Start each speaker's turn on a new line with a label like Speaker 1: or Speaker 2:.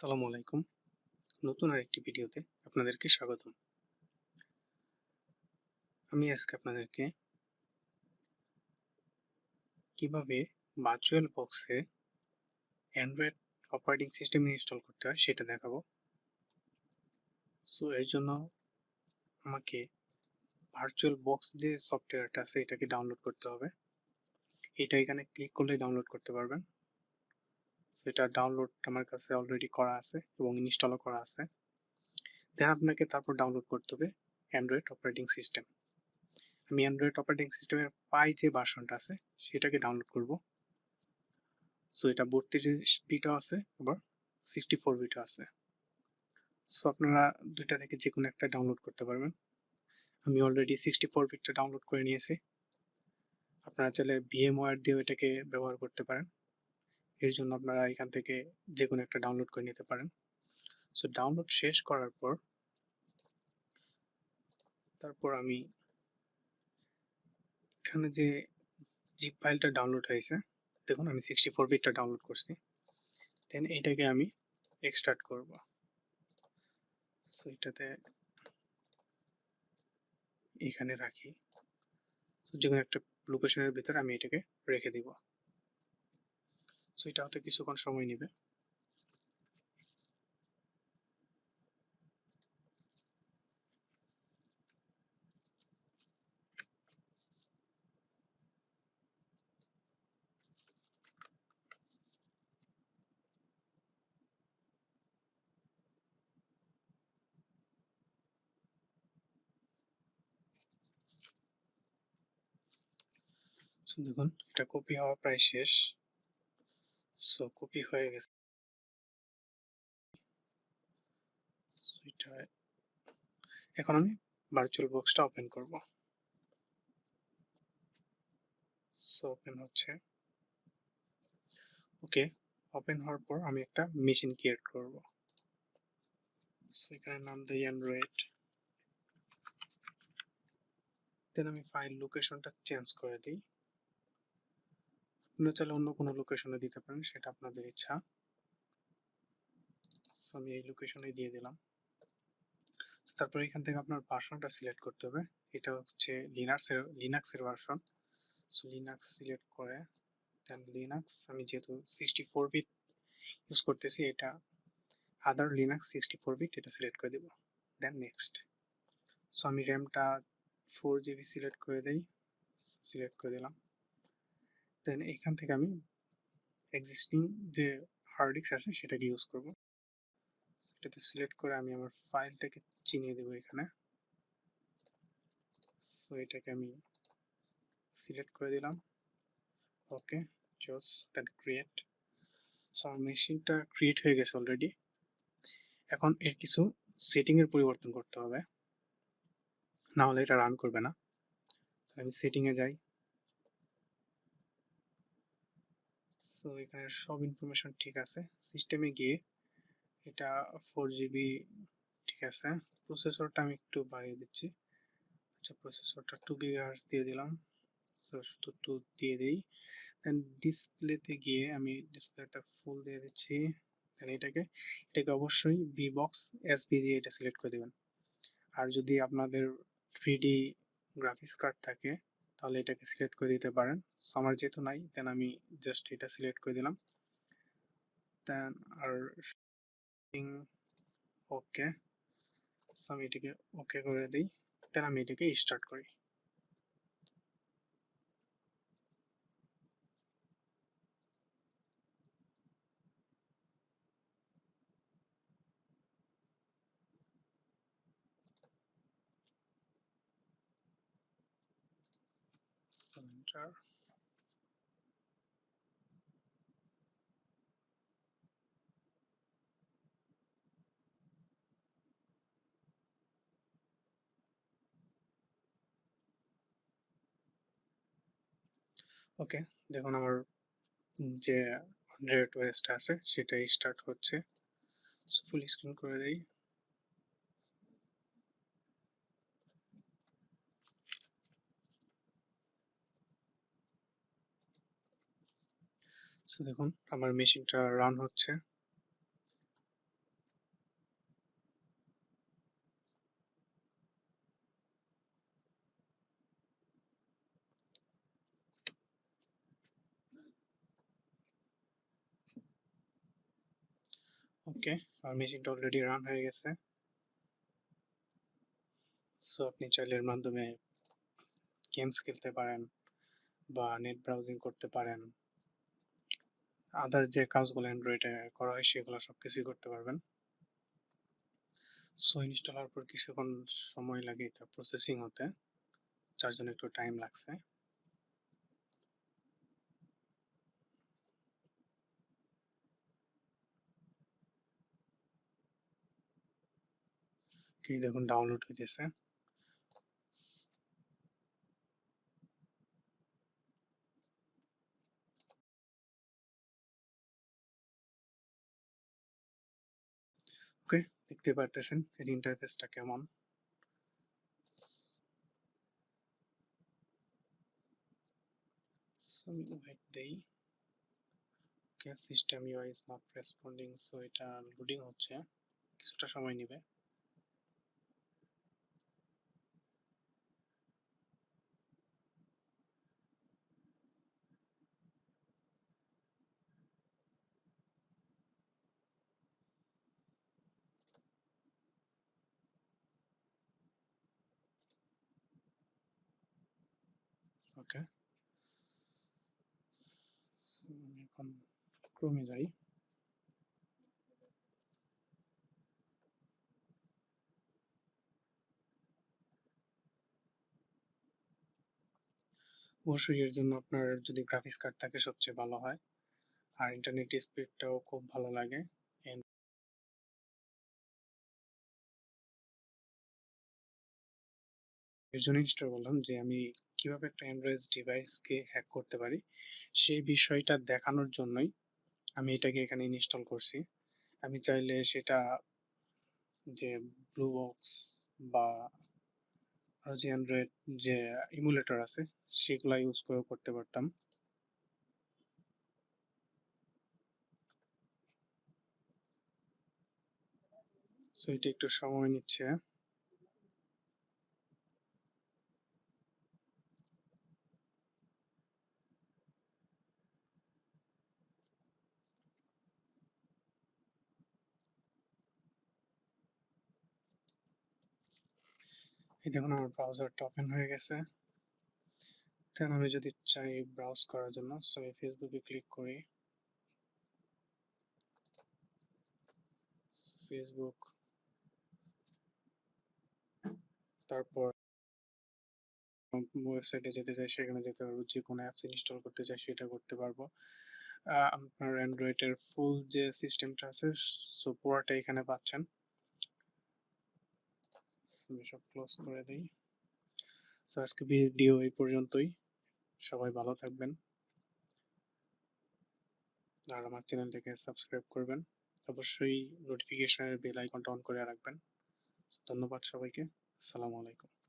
Speaker 1: আসসালামু আলাইকুম। নতুন আরেকটি ভিডিওতে আপনাদেরকে স্বাগতম। আমি আজকে আপনাদেরকে কিভাবে ভার্চুয়াল বক্সে অ্যান্ড্রয়েড অপারেটিং সিস্টেম ইনস্টল করতে হয় সেটা দেখাবো। সো এর জন্য আমাকে ভার্চুয়াল বক্স যে সফটওয়্যারটা আছে এটাকে ডাউনলোড করতে হবে। এটা এখানে ক্লিক করলেই ডাউনলোড করতে পারবেন। সো এটা ডাউনলোড আমার কাছে অলরেডি করা আছে এবং ইনস্টলও করা আছে। দেন আপনাকে তারপর ডাউনলোড করতে হবে অ্যান্ড্রয়েড অপারেটিং সিস্টেম। আমি অ্যান্ড্রয়েড অপারেটিং সিস্টেমের পাই যে ভার্সনটা আছে সেটাকে ডাউনলোড করব। সো এটা 32 বিটও আছে আবার 64 বিটও আছে। সো আপনারা দুইটা থেকে যে কোনো একটা ডাউনলোড করতে পারবেন। আমি অলরেডি 64 বিটটা ডাউনলোড করে নিয়েছি। আপনারা চাইলে VMware দিয়েও এটাকে ব্যবহার করতে পারেন। এর জন্য আপনারা এখান থেকে যে কোনো একটা ডাউনলোড করে নিতে পারেন। সো ডাউনলোড শেষ করার পর তারপর আমি এখানে যে জিপ ফাইলটা ডাউনলোড হয়েছে, দেখুন আমি 64 বিটটা ডাউনলোড করছি। দেন এটাকে আমি এক্সট্রাক্ট করব। সো এটাতে এখানে রাখি। যেকোনো একটা লোকেশনের ভিতরে আমি এটাকে রেখে দিব। সো এটা হতে কিছুক্ষণ সময় নেবে। সো দেখুন এটা কপি হওয়া প্রায় শেষ। সো কপি হয়ে গেছে। সো এটা এখন আমি ভার্চুয়াল বক্সটা ওপেন করব। সো ওপেন হচ্ছে। ওকে, ওপেন হওয়ার পর আমি একটা মেশিন ক্রিয়েট করব। সো এখানে নাম দেই অ্যান্ড্রয়েড। দেন আমি ফাইল লোকেশনটা চেঞ্জ করে দিই। আপনারা চাইলে অন্য কোনো লোকেশনে দিতে পারেন, সেটা আপনাদের ইচ্ছা। সো আমি এই লোকেশনে দিয়ে দিলাম। তারপর এখান থেকে আপনার ভার্সনটা সিলেক্ট করতে হবে। এটা হচ্ছে লিনাক্সের ভার্সন। সো লিনাক্স সিলেক্ট করে দেন লিনাক্স আমি যেহেতু 64 বিট ইউজ করতেছি, এটা আদার লিনাক্স 64 বিট এটা সিলেক্ট করে দেব। দেন নেক্সট। সো আমি র্যামটা 4 GB সিলেক্ট করে দেই। সিলেক্ট করে দিলাম। দেন এখান থেকে আমি এক্সিস্টিং যে হার্ড ডিস্ক আছে সেটাকে ইউজ করব। এটাতে সিলেক্ট করে আমি আমার ফাইলটাকে চিনিয়ে দেবো এখানে। সো এটাকে আমি সিলেক্ট করে দিলাম। ওকে, জাস্ট দেন ক্রিয়েট। সো আমার মেশিনটা ক্রিয়েট হয়ে গেছে অলরেডি। এখন এর কিছু সেটিং এর পরিবর্তন করতে হবে, না হলে এটা রান করবে না। আমি সেটিং এ যাই। সো এখানে সব ইনফরমেশন ঠিক আছে। সিস্টেমে গিয়ে এটা 4 GB ঠিক আছে। প্রসেসরটা আমি একটু বাড়িয়ে দিচ্ছি। আচ্ছা, প্রসেসরটা 2 GHz দিয়ে দিলাম। সো শুধু 2 দিয়ে দিই। দেন ডিসপ্লেতে গিয়ে আমি ডিসপ্লেটা ফুল দিয়ে দিচ্ছি। দেন এটাকে অবশ্যই ভিবক্স এসভিজিএ এটা সিলেক্ট করে দেবেন। আর যদি আপনাদের 3D গ্রাফিক্স কার্ড থাকে তাহলে এটাকে সিলেক্ট করে দিতে পারেন। সো আমার যেহেতু নাই, দেন আমি জাস্ট এটা সিলেক্ট করে দিলাম। দেন আর ওকে। সো আমি এটাকে ওকে করে দিই। দেন আমি এটাকে স্টার্ট করি। So enter. ওকে, দেখুন আমার যে রেড ওয়েস্ট আছে সেটা স্টার্ট হচ্ছে। সো ফুল স্ক্রিন করে দেই। সো দেখুন আমার মেশিনটা রান হচ্ছে। ওকে, আমার মেশিনটা অলরেডি রান হয়ে গেছে। সো আপনি চাইলে এর মাধ্যমে গেমস খেলতে পারেন বা নেট ব্রাউজিং করতে পারেন, আদার যে কাজগুলো অ্যান্ড্রয়েডে করা হয় সেগুলো সবকিছুই করতে পারবেন। সো ইনস্টল হওয়ার পর কিছুক্ষণ সময় লাগে এটা প্রসেসিং হতে, যার জন্য একটু টাইম লাগছে। কি দেখুন ডাউনলোড হইতেছে। ওকে, দেখতে পারতেছেন এর ইন্টারফেসটা কেমন। সো ওয়েট দেই। Okay, system UI is not responding, so এটা লোডিং হচ্ছে, কিছুটা সময় নেবে। ওকে, আমি এখন ক্রোমে যাই। অবশ্যই এর জন্য আপনার যদি গ্রাফিক্স কার্ড থাকে সবচেয়ে ভালো হয়, আর ইন্টারনেট স্পিডটাও খুব ভালো লাগে। এর জন্য ইনস্টল করলাম যে আমি কিভাবে একটা অ্যান্ড্রয়েড ডিভাইসকে হ্যাক করতে পারি সেই বিষয়টা দেখানোর জন্যই আমি এটাকে এখানে ইনস্টল করছি। আমি চাইলে সেটা যে ব্লু বক্স বা আরো যে অ্যান্ড্রয়েড যে ইমুলেটর আছে সেগুলা ইউজ করেও করতে পারতাম। সো এটা একটু সময় নিচ্ছে। এই দেখুন আমার ব্রাউজারটা ওপেন হয়ে গেছে। দেন আমি যদি চাই ব্রাউজ করার জন্য, সো এই ফেসবুকে ক্লিক করি। ফেসবুক, তারপর ওয়েবসাইটে যেতে চাই সেখানে যেতে পারবো, যে কোনো অ্যাপস ইনস্টল করতে চাই সেটা করতে পারবো। আপনার অ্যান্ড্রয়েডের ফুল যে সিস্টেমটা আছে সো পুরোটা এখানে পাচ্ছেন। আমি সব ক্লোজ করে দিই। সো আজকে ভিডিও এই পর্যন্তই। সবাই ভালো থাকবেন আর আমার চ্যানেলটাকে সাবস্ক্রাইব করবেন। অবশ্যই নোটিফিকেশনের বেল আইকনটা অন করে রাখবেন। ধন্যবাদ সবাইকে। আসসালামু আলাইকুম।